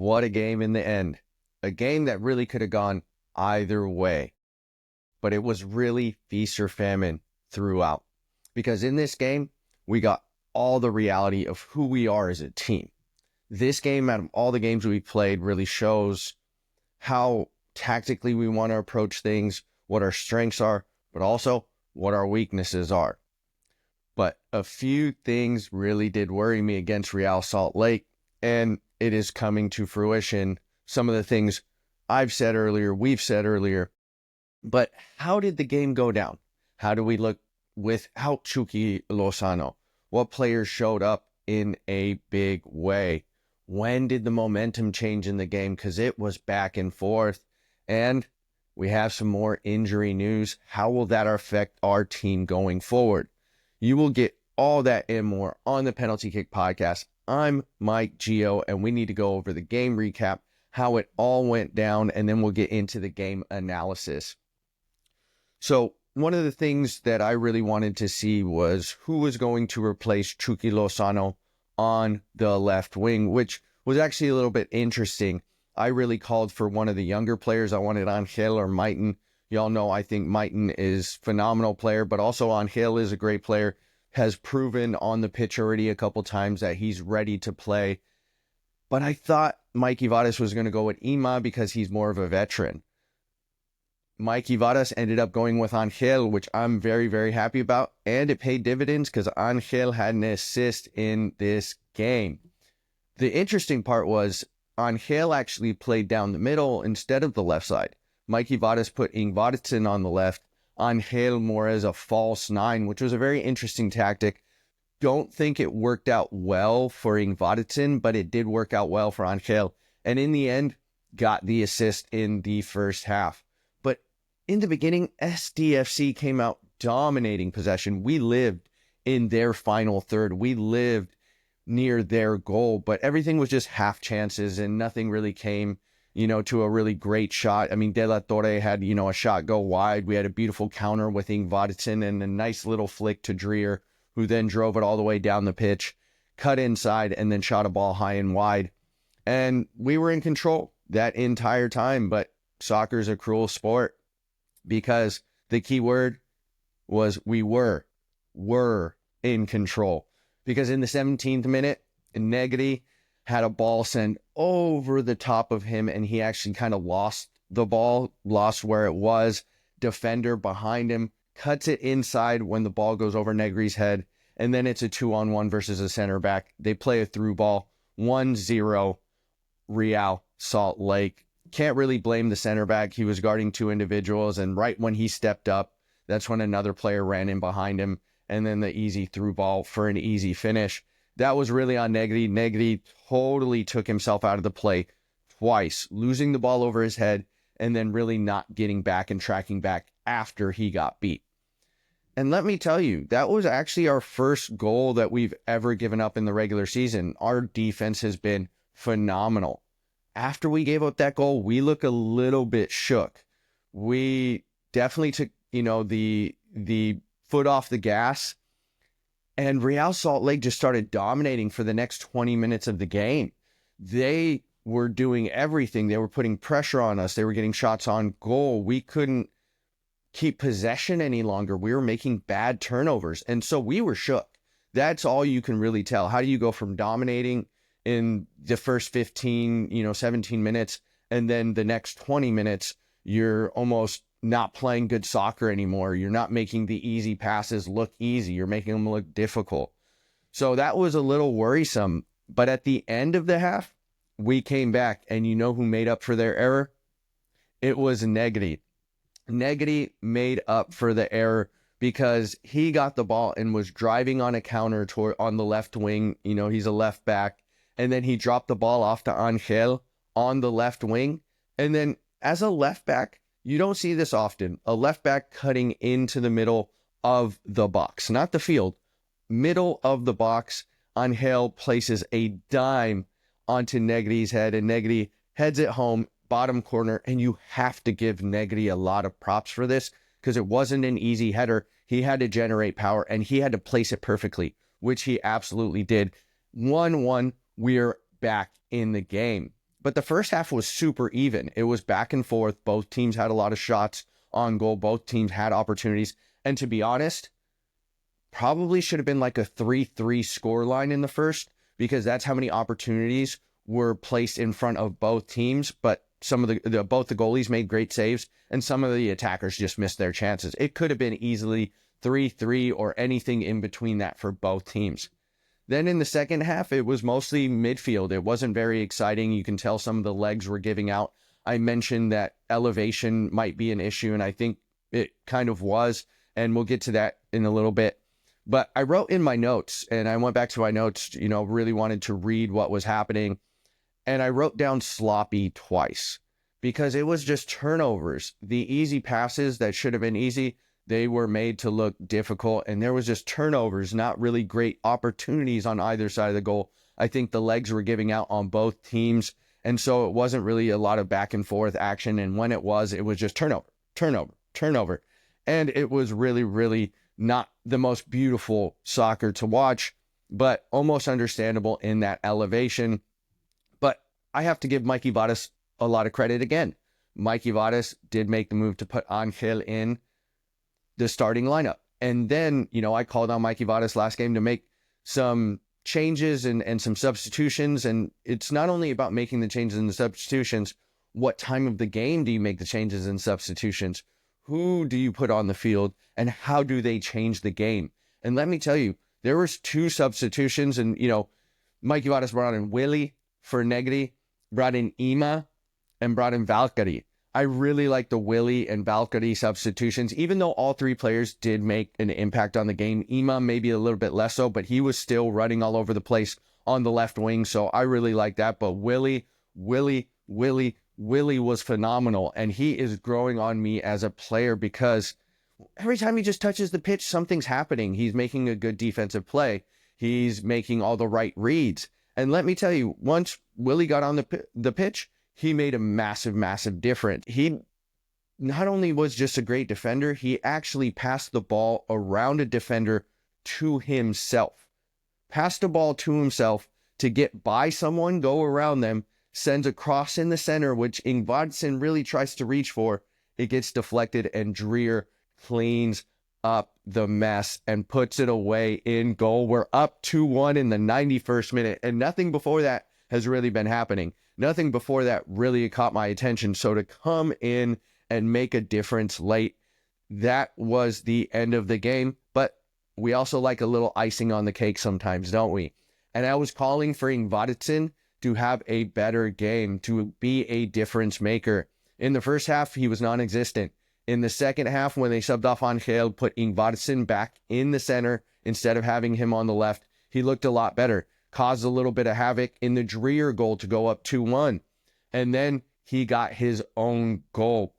What a game in the end. A game that really could have gone either way. But it was really feast or famine throughout. Because in this game, we got all the reality of who we are as a team. This game, out of all the games we played, really shows how tactically we want to approach things, what our strengths are, but also what our weaknesses are. But a few things really did worry me against Real Salt Lake, and it is coming to fruition. Some of the things I've said earlier, we've said earlier. But how did the game go down? How do we look without Chucky Lozano? What players showed up in a big way? When did the momentum change in the game? Because it was back and forth. And we have some more injury news. How will that affect our team going forward? You will get all that and more on the Penalty Kick Podcast. I'm Mike Gio, and we need to go over the game recap, how it all went down, and then we'll get into the game analysis. So one of the things that I really wanted to see was who was going to replace Chucky Lozano on the left wing, which was actually a little bit interesting. I really called for one of the younger players. I wanted Angel or Maiten. Y'all know I think Maiten is a phenomenal player, but also Angel is a great player, has proven on the pitch already a couple times that he's ready to play. But I thought Mikey Vadas was going to go with Ima because he's more of a veteran. Mikey Vadas ended up going with Angel, which I'm very, very happy about. And it paid dividends because Angel had an assist in this game. The interesting part was Angel actually played down the middle instead of the left side. Mikey Vadas put Ingvartsen on the left, Angel more as a false nine, which was a very interesting tactic. Don't think it worked out well for Ingvartsen, but it did work out well for Angel. And in the end, got the assist in the first half. But in the beginning, SDFC came out dominating possession. We lived in their final third. We lived near their goal, but everything was just half chances and nothing really came, to a really great shot. I mean, De La Torre had, a shot go wide. We had a beautiful counter with Ingvartsen and a nice little flick to Dreer, who then drove it all the way down the pitch, cut inside, and then shot a ball high and wide. And we were in control that entire time, but soccer's a cruel sport because the key word was we were in control. Because in the 17th minute, Negri had a ball sent over the top of him, and he actually kind of lost the ball, lost where it was. Defender behind him cuts it inside when the ball goes over Negri's head, and then it's a 2-on-1 versus a center back. They play a through ball, 1-0, Real Salt Lake. Can't really blame the center back. He was guarding two individuals, and right when he stepped up, that's when another player ran in behind him, and then the easy through ball for an easy finish. That was really on Negri. Negri totally took himself out of the play twice, losing the ball over his head, and then really not getting back and tracking back after he got beat. And let me tell you, that was actually our first goal that we've ever given up in the regular season. Our defense has been phenomenal. After we gave up that goal, we look a little bit shook. We definitely took, the foot off the gas, and Real Salt Lake just started dominating for the next 20 minutes of the game. They were doing everything. They were putting pressure on us. They were getting shots on goal. We couldn't keep possession any longer. We were making bad turnovers, and so we were shook. That's all you can really tell. How do you go from dominating in the first 15, 17 minutes, and then the next 20 minutes, you're almost not playing good soccer anymore. You're not making the easy passes look easy. You're making them look difficult. So that was a little worrisome. But at the end of the half, we came back, and you know who made up for their error? It was Negri. Negri made up for the error because he got the ball and was driving on a counter on the left wing. He's a left back. And then he dropped the ball off to Angel on the left wing. And then as a left back, you don't see this often. A left back cutting into the middle of the box, not the field, middle of the box. Angel places a dime onto Negri's head, and Negri heads it home, bottom corner. And you have to give Negri a lot of props for this because it wasn't an easy header. He had to generate power, and he had to place it perfectly, which he absolutely did. 1-1, we're back in the game. But the first half was super even. It was back and forth. Both teams had a lot of shots on goal. Both teams had opportunities. And to be honest, probably should have been like a 3-3 score line in the first, because that's how many opportunities were placed in front of both teams. But some of both the goalies made great saves, and some of the attackers just missed their chances. It could have been easily 3-3 or anything in between that for both teams. Then in the second half, it was mostly midfield. It wasn't very exciting. You can tell some of the legs were giving out. I mentioned that elevation might be an issue, and I think it kind of was, and we'll get to that in a little bit. But I wrote in my notes, and I went back to my notes, really wanted to read what was happening. And I wrote down sloppy twice, because it was just turnovers. The easy passes that should have been easy, they were made to look difficult, and there was just turnovers, not really great opportunities on either side of the goal. I think the legs were giving out on both teams, and so it wasn't really a lot of back and forth action. And when it was just turnover. And it was really, really not the most beautiful soccer to watch, but almost understandable in that elevation. But I have to give Mikey Vadas a lot of credit again. Mikey Vadas did make the move to put Angel in the starting lineup. And then, I called on Mikey Vadas last game to make some changes and some substitutions. And it's not only about making the changes and the substitutions. What time of the game do you make the changes and substitutions? Who do you put on the field, and how do they change the game? And let me tell you, there was 2 substitutions, and, Mikey Vadas brought in Willie for Negri, brought in Ima, and brought in Valkyrie. I really like the Willie and Valkyrie substitutions, even though all 3 players did make an impact on the game. Ima maybe a little bit less so, but he was still running all over the place on the left wing, so I really like that. But Willie was phenomenal, and he is growing on me as a player, because every time he just touches the pitch, something's happening. He's making a good defensive play. He's making all the right reads. And let me tell you, once Willie got on the pitch, he made a massive, massive difference. He not only was just a great defender, he actually passed the ball around a defender to himself. Passed the ball to himself to get by someone, go around them, sends a cross in the center, which Ingvarsson really tries to reach for. It gets deflected, and Dreer cleans up the mess and puts it away in goal. We're up 2-1 in the 91st minute, and nothing before that has really been happening. Nothing before that really caught my attention. So to come in and make a difference late, that was the end of the game. But we also like a little icing on the cake sometimes, don't we? And I was calling for Ingvarsson to have a better game, to be a difference maker. In the first half, he was non-existent. In the second half, when they subbed off Angel, put Ingvarsson back in the center instead of having him on the left, he looked a lot better. Caused a little bit of havoc in the Dreer goal to go up 2-1. And then he got his own goal,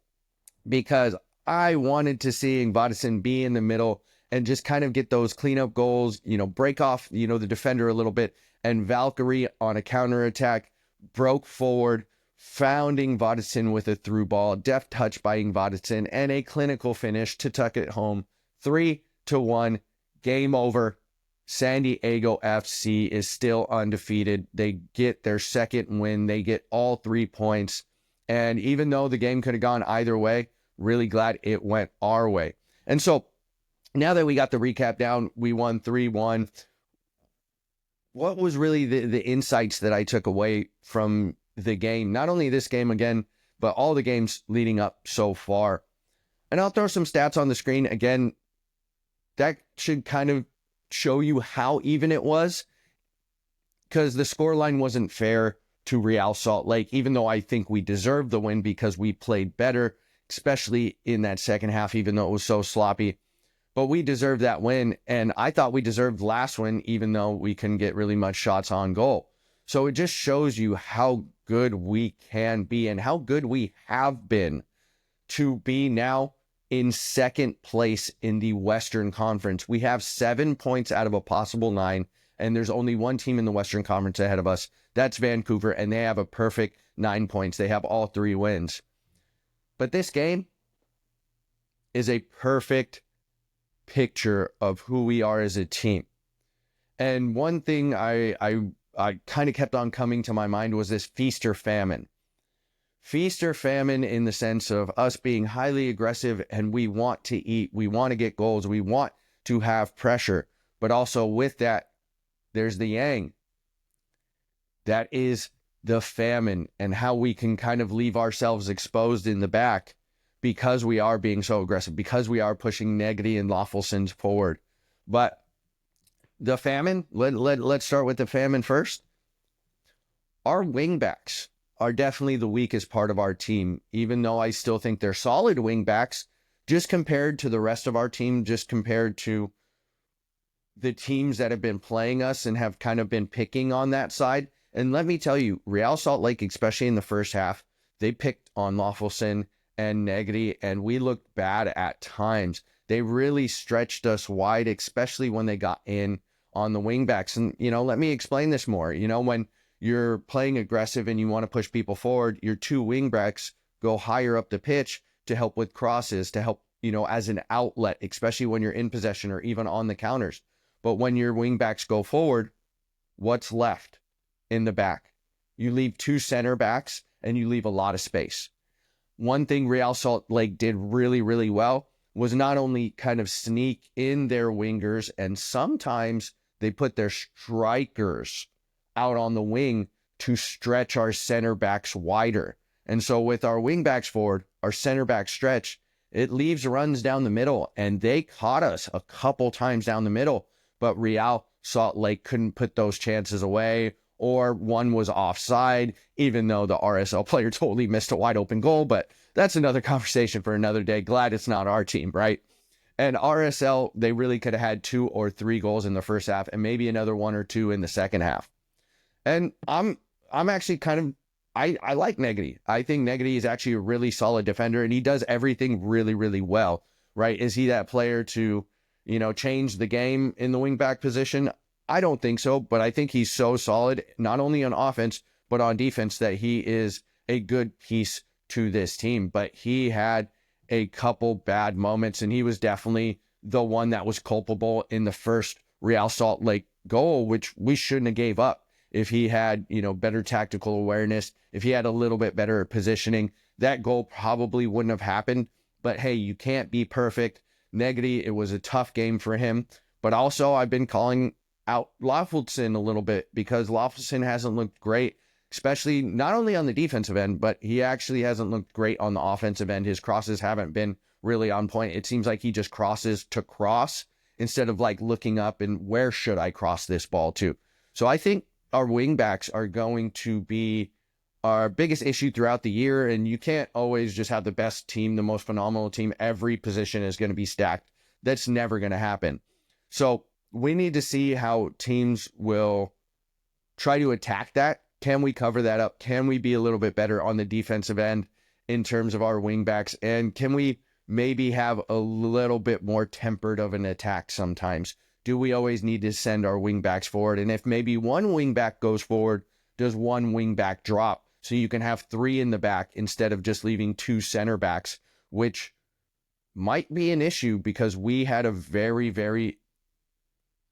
because I wanted to see Ingvarsson be in the middle and just kind of get those cleanup goals, break off, the defender a little bit. And Valkyrie on a counterattack broke forward, found Ingvarsson with a through ball, deft touch by Ingvarsson, and a clinical finish to tuck it home. 3-1, game over. San Diego FC is still undefeated. They get their second win. They get all 3 points. And even though the game could have gone either way, really glad it went our way. And so now that we got the recap down, we won 3-1. What was really the insights that I took away from the game? Not only this game again, but all the games leading up so far. And I'll throw some stats on the screen. Again, that should kind of show you how even it was, because the scoreline wasn't fair to Real Salt Lake, even though I think we deserved the win because we played better, especially in that second half, even though it was so sloppy. But we deserved that win, and I thought we deserved last win, even though we couldn't get really much shots on goal. So it just shows you how good we can be and how good we have been to be now in second place in the Western Conference. We have 7 points out of a possible 9, and there's only one team in the Western Conference ahead of us. That's Vancouver, and they have a perfect 9 points. They have all 3 wins. But this game is a perfect picture of who we are as a team. And one thing I I kind of kept on coming to my mind was this feast or famine. Feast or famine in the sense of us being highly aggressive and we want to eat, we want to get goals, we want to have pressure. But also with that, there's the yang. That is the famine and how we can kind of leave ourselves exposed in the back because we are being so aggressive, because we are pushing Negri and Lawfulsons forward. But the famine, let's start with the famine first. Our wingbacks are definitely the weakest part of our team, even though I still think they're solid wingbacks, just compared to the rest of our team, just compared to the teams that have been playing us and have kind of been picking on that side. And let me tell you, Real Salt Lake, especially in the first half, they picked on Lawfulson and Negri, and we looked bad at times. They really stretched us wide, especially when they got in on the wingbacks. And, let me explain this more. When you're playing aggressive and you want to push people forward, your two wingbacks go higher up the pitch to help with crosses, to help, as an outlet, especially when you're in possession or even on the counters. But when your wingbacks go forward, what's left in the back? You leave two center backs and you leave a lot of space. One thing Real Salt Lake did really, really well was not only kind of sneak in their wingers, and sometimes they put their strikers out on the wing to stretch our center backs wider. And so with our wing backs forward, our center back stretch, it leaves runs down the middle, and they caught us a couple times down the middle, but Real Salt Lake couldn't put those chances away, or one was offside, even though the RSL player totally missed a wide open goal. But that's another conversation for another day. Glad it's not our team, right? And RSL, they really could have had 2 or 3 goals in the first half and maybe another 1 or 2 in the second half. And I'm actually I like Negri. I think Negri is actually a really solid defender, and he does everything really, really well, right? Is he that player to, change the game in the wingback position? I don't think so, but I think he's so solid, not only on offense, but on defense, that he is a good piece to this team. But he had a couple bad moments, and he was definitely the one that was culpable in the first Real Salt Lake goal, which we shouldn't have gave up. If he had, better tactical awareness, if he had a little bit better positioning, that goal probably wouldn't have happened. But hey, you can't be perfect. Negri, it was a tough game for him. But also, I've been calling out Lawfulson a little bit because Lawfulson hasn't looked great, especially not only on the defensive end, but he actually hasn't looked great on the offensive end. His crosses haven't been really on point. It seems like he just crosses to cross instead of like looking up and where should I cross this ball to. So I think our wingbacks are going to be our biggest issue throughout the year. And you can't always just have the best team, the most phenomenal team. Every position is going to be stacked. That's never going to happen. So we need to see how teams will try to attack that. Can we cover that up? Can we be a little bit better on the defensive end in terms of our wingbacks? And can we maybe have a little bit more tempered of an attack sometimes? Do we always need to send our wingbacks forward? And if maybe one wingback goes forward, does one wingback drop? So you can have 3 in the back instead of just leaving 2 center backs, which might be an issue because we had a very, very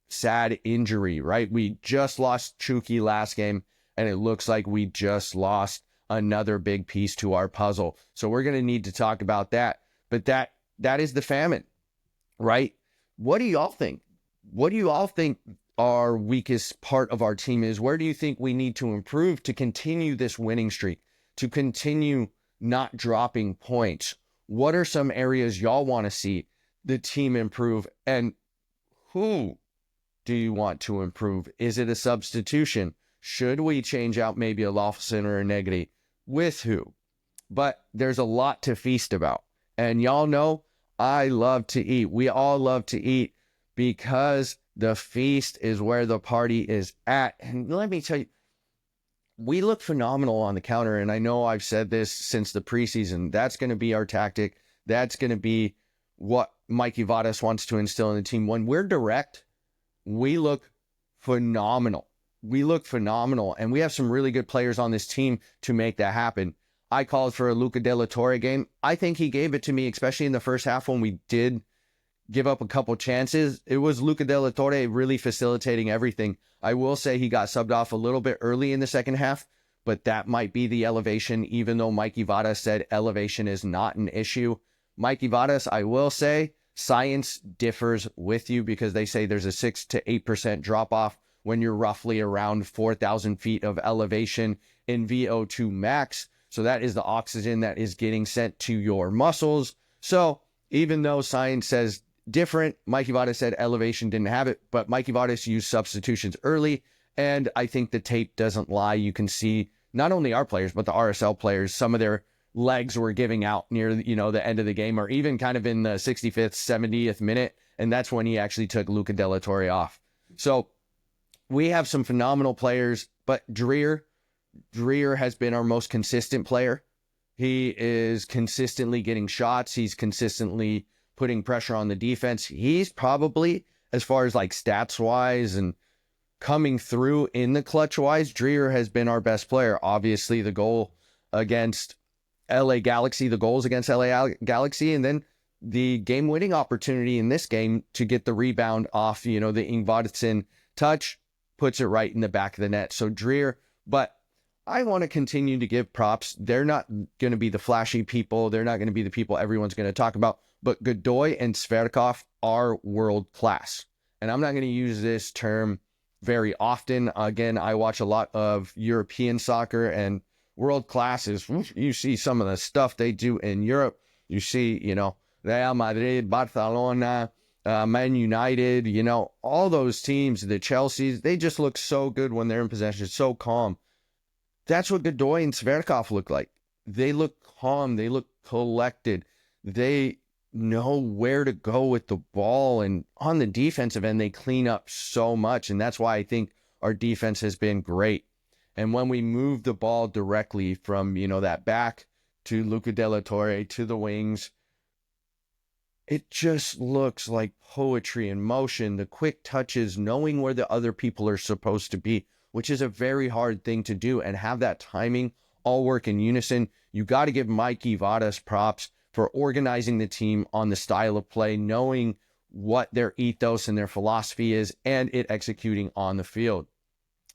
sad injury, right? We just lost Chucky last game, and it looks like we just lost another big piece to our puzzle. So we're going to need to talk about that. But that is the famine, right? What do y'all think? What do you all think our weakest part of our team is? Where do you think we need to improve to continue this winning streak, to continue not dropping points? What are some areas y'all want to see the team improve? And who do you want to improve? Is it a substitution? Should we change out maybe a Lawfulson or a Negri? With who? But there's a lot to feast about. And y'all know I love to eat. We all love to eat, because the feast is where the party is at. And let me tell you, we look phenomenal on the counter. And I know I've said this since the preseason. That's going to be our tactic. That's going to be what Mikey Vadas wants to instill in the team. When we're direct, we look phenomenal. We look phenomenal. And we have some really good players on this team to make that happen. I called for a Luca De La Torre game. I think he gave it to me, especially in the first half when we did give up a couple chances. It was Luca De La Torre really facilitating everything. I will say he got subbed off a little bit early in the second half, but that might be the elevation, even though Mikey Vadas said elevation is not an issue. Mikey Vadas, I will say, science differs with you because they say there's a 6 to 8% drop off when you're roughly around 4,000 feet of elevation in VO2 max. So that is the oxygen that is getting sent to your muscles. So even though science says different, Mikey Vadas said elevation didn't have it, but Mikey Vadas used substitutions early. And I think the tape doesn't lie. You can see not only our players, but the RSL players, some of their legs were giving out near, the end of the game, or even kind of in the 65th, 70th minute. And that's when he actually took Luca De La Torre off. So we have some phenomenal players, but Dreer has been our most consistent player. He is consistently getting shots. He's consistently putting pressure on the defense. He's probably, as far as like stats wise and coming through in the clutch wise, Dreer has been our best player. Obviously the goal against LA Galaxy, the goals against LA Galaxy, and then the game-winning opportunity in this game to get the rebound off, the Ingvardsson touch, puts it right in the back of the net. So Dreer, but I want to continue to give props. They're not going to be the flashy people. They're not going to be the people everyone's going to talk about, but Godoy and Sverdkov are world-class. And I'm not going to use this term very often. Again, I watch a lot of European soccer, and world class is, you see some of the stuff they do in Europe. You see, Real Madrid, Barcelona, Man United, all those teams, the Chelseas, they just look so good when they're in possession, so calm. That's what Godoy and Sverdkov look like. They look calm. They look collected. They know where to go with the ball, and on the defensive end, they clean up so much. And that's why I think our defense has been great. And when we move the ball directly from, that back to Luca De La Torre to the wings, it just looks like poetry in motion. The quick touches, knowing where the other people are supposed to be, which is a very hard thing to do, and have that timing all work in unison. You got to give Mikey Vadas props for organizing the team on the style of play, knowing what their ethos and their philosophy is, and it executing on the field.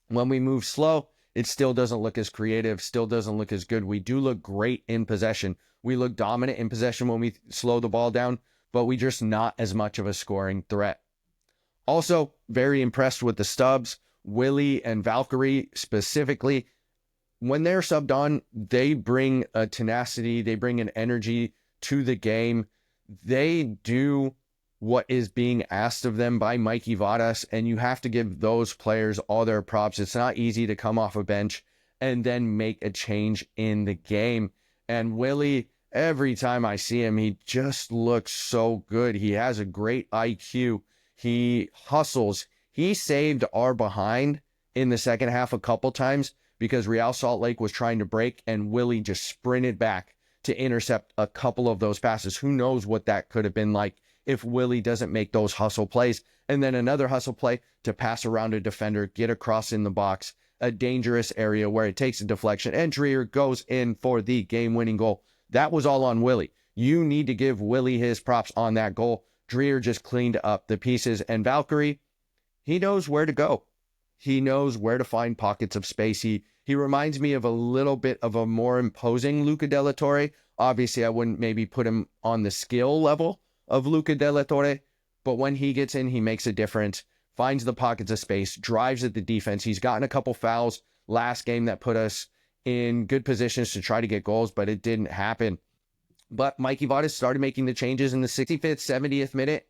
When we move slow, it still doesn't look as creative, still doesn't look as good. We do look great in possession. We look dominant in possession when we slow the ball down, but we just not as much of a scoring threat. Also, very impressed with the stubs. Willie and Valkyrie specifically, when they're subbed on, they bring a tenacity, they bring an energy to the game. They do what is being asked of them by Mikey Vadas, and you have to give those players all their props. It's not easy to come off a bench and then make a change in the game. And Willie, every time I see him, he just looks so good. He has a great IQ. He hustles. He saved our behind in the second half a couple times because Real Salt Lake was trying to break, and Willie just sprinted back to intercept a couple of those passes. Who knows what that could have been like if Willie doesn't make those hustle plays. And then another hustle play to pass around a defender, get across in the box, a dangerous area where it takes a deflection, and Dreer goes in for the game-winning goal. That was all on Willie. You need to give Willie his props on that goal. Dreer just cleaned up the pieces. And Valkyrie, he knows where to go. He knows where to find pockets of space. He reminds me of a little bit of a more imposing Luca De La Torre. Obviously, I wouldn't maybe put him on the skill level of Luca De La Torre, but when he gets in, he makes a difference, finds the pockets of space, drives at the defense. He's gotten a couple fouls last game that put us in good positions to try to get goals, but it didn't happen. But Mikey Vadas started making the changes in the 65th, 70th minute,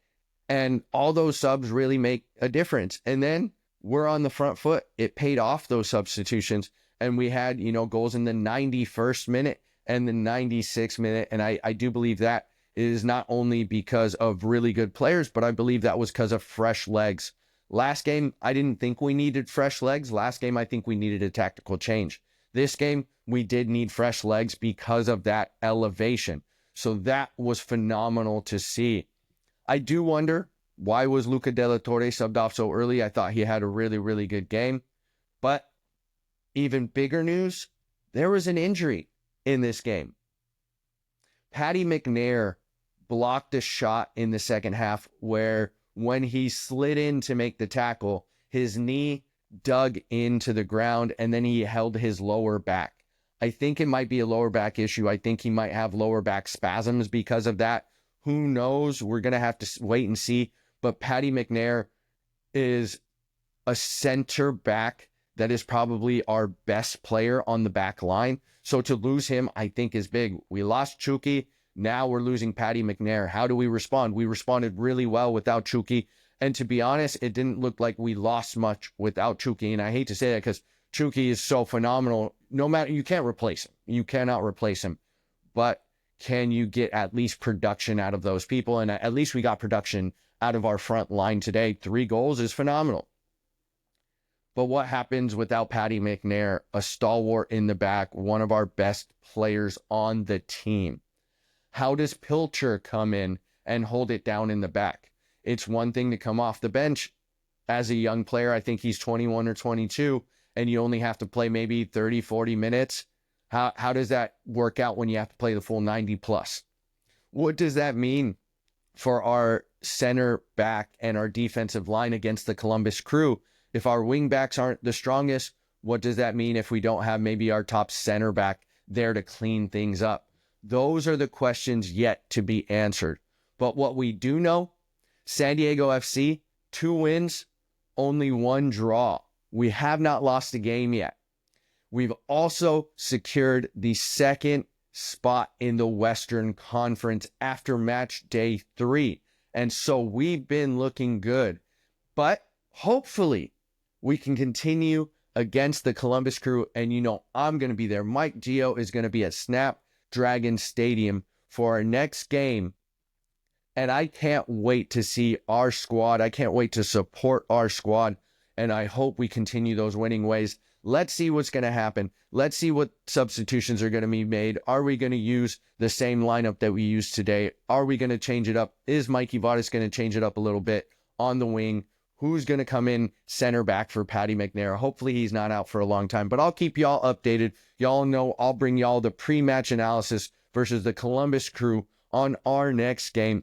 and all those subs really make a difference. And then we're on the front foot. It paid off, those substitutions, and we had, goals in the 91st minute and the 96th minute, and I do believe that is not only because of really good players, but I believe that was because of fresh legs. Last game, I didn't think we needed fresh legs. Last game, I think we needed a tactical change. This game, we did need fresh legs because of that elevation. So that was phenomenal to see. I do wonder, why was Luca De La Torre subbed off so early? I thought he had a really, really good game. But even bigger news, there was an injury in this game. Paddy McNair blocked a shot in the second half where when he slid in to make the tackle, his knee dug into the ground and then he held his lower back. I think it might be a lower back issue. I think he might have lower back spasms because of that. Who knows? We're going to have to wait and see. But Paddy McNair is a center back that is probably our best player on the back line. So to lose him, I think is big. We lost Chucky. Now we're losing Paddy McNair. How do we respond? We responded really well without Chucky. And to be honest, it didn't look like we lost much without Chucky. And I hate to say that because Chucky is so phenomenal. No matter, you can't replace him. You cannot replace him. But can you get at least production out of those people? And at least we got production out of our front line today. 3 goals is phenomenal. But what happens without Paddy McNair, a stalwart in the back, one of our best players on the team? How does Pilcher come in and hold it down in the back? It's one thing to come off the bench as a young player. I think he's 21 or 22, and you only have to play maybe 30, 40 minutes. How does that work out when you have to play the full 90 plus? What does that mean for our center back and our defensive line against the Columbus Crew? If our wing backs aren't the strongest, what does that mean if we don't have maybe our top center back there to clean things up? Those are the questions yet to be answered. But what we do know, San Diego FC, 2 wins, only 1 draw. We have not lost a game yet. We've also secured the 2nd spot in the Western Conference after match day 3. And so we've been looking good. But hopefully we can continue against the Columbus Crew. And you know, I'm going to be there. Mike Gio is going to be at Snapdragon Stadium for our next game. And I can't wait to see our squad. I can't wait to support our squad. And I hope we continue those winning ways. Let's see what's going to happen. Let's see what substitutions are going to be made. Are we going to use the same lineup that we used today? Are we going to change it up? Is Mikey Vadas going to change it up a little bit on the wing? Who's going to come in center back for Paddy McNair? Hopefully he's not out for a long time, but I'll keep y'all updated. Y'all know I'll bring y'all the pre-match analysis versus the Columbus Crew on our next game.